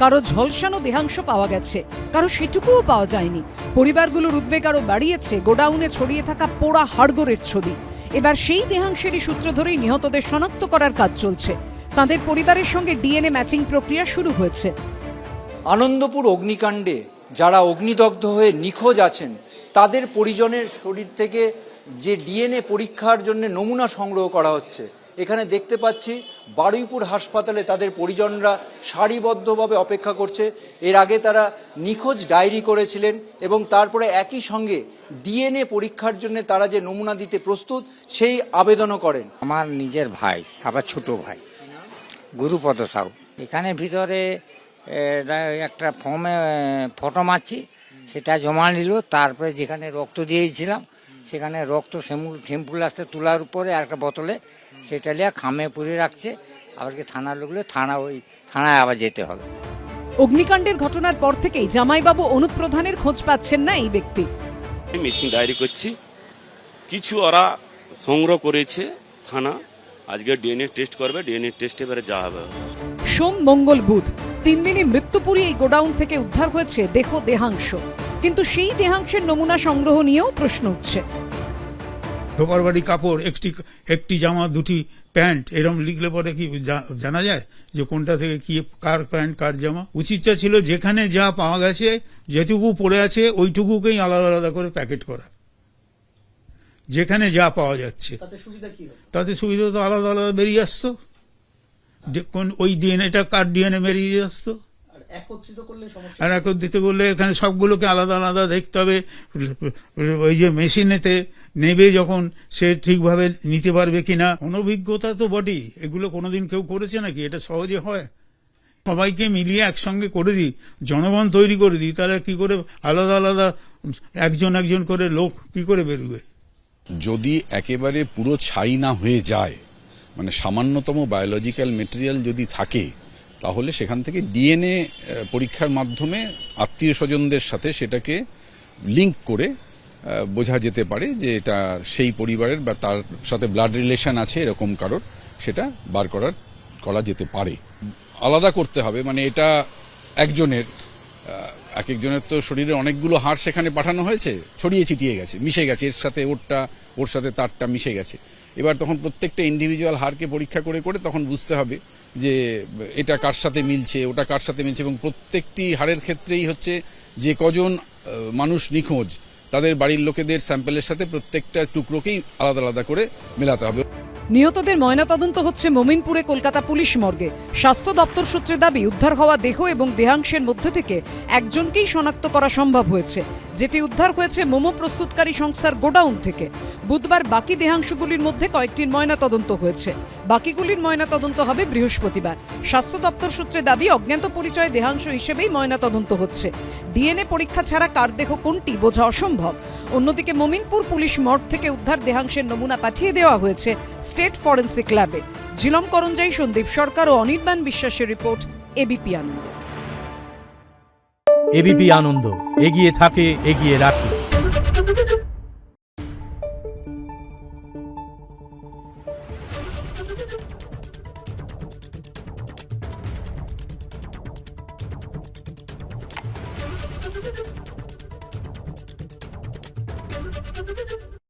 কারো ঝলসানো দেহাংশ পাওয়া গেছে, কারো সেটুকুও পাওয়া যায়নি। পরিবারগুলোর উদ্বেগ আরও বাড়িয়েছে গোডাউনে ছড়িয়ে থাকা পোড়া হাড়গোড়ের ছবি। এবার সেই দেহাংশেরই সূত্র ধরেই নিহতদের শনাক্ত করার কাজ চলছে। তাদের পরিবারের সঙ্গে ডিএনএ ম্যাচিং প্রক্রিয়া শুরু হয়েছে। আনন্দপুর অগ্নিকাণ্ডে যারা অগ্নিদগ্ধ হয়ে নিখোঁজ আছেন তাদের পরিজনের শরীর থেকে যে ডিএনএ পরীক্ষার জন্য নমুনা সংগ্রহ করা হচ্ছে, এখানে দেখতে পাচ্ছি বারুইপুর হাসপাতালে তাদের পরিজনরা সারিবদ্ধভাবে অপেক্ষা করছে। এর আগে তারা নিখোঁজ ডায়েরি করেছিলেন এবং তারপরে একই সঙ্গে ডিএনএ পরীক্ষার জন্য তারা যে নমুনা দিতে প্রস্তুত সেই আবেদনও করেন। আমার নিজের ভাই, আবার ছোট ভাই গুরুপদ সাউ। এখানে ভিতরে একটা ফর্মে ফটো মারছি, সেটা জমা নিল। তারপরে যেখানে রক্ত দিয়েছিলাম সেখানে রক্ত স্যাম্পল আসতে তোলার উপরে একটা বোতলে সেটা নিয়ে খামে পুরে রাখছে। আবার কি থানার লোকগুলো থানায় আবার যেতে হবে। অগ্নিকাণ্ডের ঘটনার পর থেকেই জামাইবাবু অনুপ প্রধানের খোঁজ পাচ্ছেন না এই ব্যক্তি। মিসিং ডায়েরি করছি, কিছু ওরা সংগ্রহ করেছে থানা, আজকে ডিএনএ টেস্ট করবে, ডিএনএ টেস্টে এবারে যা হবে। সোম, মঙ্গল, বুধ 3 দিনই মৃত্যুপুরী এই গোডাউন থেকে উদ্ধার হয়েছে দেহাংশ, কিন্তু সেই দেহাংশের নমুনা সংগ্রহ নিয়েও প্রশ্ন উঠছে। ঢোকার বাড়ি কাপড়, একটি জামা, দুটি প্যান্ট, এরকম লিখলে পরে কি জানা যায় যে কোনটা থেকে কি, কার প্যান্ট কার জামা? উচিতটা ছিল যেখানে যা পাওয়া গেছে, যেটুকু পড়ে আছে ওইটুকুকেই আলাদা আলাদা করে প্যাকেট করা। যেখানে যা পাওয়া যাচ্ছে তাতে সুবিধা তো আলাদা আলাদা বেরিয়ে আসতো। ওই ডিএনএটা কার ডিএনএ বেরিয়ে আসতো। আর একত্রিত করলে এখানে সবগুলোকে আলাদা আলাদা দেখতে হবে। ওই যে মেশিনেতে নেবে যখন সে ঠিকভাবে নিতে পারবে কিনা। অনভিজ্ঞতা তো বটেই, এগুলো কোনোদিন কেউ করেছে নাকি? এটা সহজে হয়? সবাইকে মিলিয়ে একসঙ্গে করে দিই, জনগণ তৈরি করে দিই, তাহলে কি করে আলাদা আলাদা একজন একজন করে লোক কি করে বেরোবে? যদি একেবারে পুরো ছাই না হয়ে যায়, মানে সামান্যতম বায়োলজিক্যাল মেটেরিয়াল যদি থাকে, তাহলে সেখান থেকে ডিএনএ পরীক্ষার মাধ্যমে আত্মীয় স্বজনদের সাথে সেটাকে লিঙ্ক করে বোঝা যেতে পারে যে এটা সেই পরিবারের বা তার সাথে ব্লাড রিলেশন আছে এরকম কারোর, সেটা বার করা যেতে পারে। আলাদা করতে হবে, মানে এটা একজনের, এক একজনের তো শরীরে অনেকগুলো হাড় সেখানে পাঠানো হয়েছে, ছড়িয়ে ছিটিয়ে গেছে, মিশে গেছে, এর সাথে ওর সাথে তারটা মিশে গেছে। এবার তখন প্রত্যেকটা ইন্ডিভিজুয়াল হাড়কে পরীক্ষা করে করে তখন বুঝতে হবে যে এটা কার সাথে মিলছে, ওটা কার সাথে মিলছে। এবং প্রত্যেকটি হাড়ের ক্ষেত্রেই হচ্ছে যে কজন মানুষ নিখোঁজ তাদের বাড়ির লোকেদের স্যাম্পেলের সাথে প্রত্যেকটা টুকরোকেই আলাদা আলাদা করে মেলাতে হবে। নিহতদের ময়নাতদন্ত হচ্ছে মোমিনপুরে কলকাতা পুলিশ মর্গে। স্বাস্থ্য দপ্তর সূত্রে দাবি, উদ্ধার হওয়া দেহ এবং দেহাংশের মধ্যে থেকে একজনকেই শনাক্ত করা সম্ভব হয়েছে, যেটি উদ্ধার হয়েছে মোমো প্রস্তুতকারী সংস্থার গোডাউন থেকে। বুধবার বাকি দেহাংশগুলির মধ্যে কয়েকটির ময়নাতদন্ত হয়েছে, বাকিগুলির ময়নাতদন্ত হবে বৃহস্পতিবার। স্বাস্থ্য দপ্তর সূত্রে দাবি, অজ্ঞাত পরিচয় দেহাংশ হিসেবেই ময়নাতদন্ত হচ্ছে। ডিএনএ পরীক্ষা ছাড়া কার দেহ কোনটি বোঝা অসম্ভব। অন্যদিকে মোমিনপুর পুলিশ মর্গ থেকে উদ্ধার দেহাংশের নমুনা পাঠিয়ে দেওয়া হয়েছে স্টেট ফরেন্সিক ল্যাবে। ঝিলম করঞ্জাই, সন্দীপ সরকার ও অনির্বাণ বিশ্বাসের রিপোর্ট, এবিপি আনন্দ। এবিপি আনন্দ, এগিয়ে থাকে, এগিয়ে রাখে। Thank you.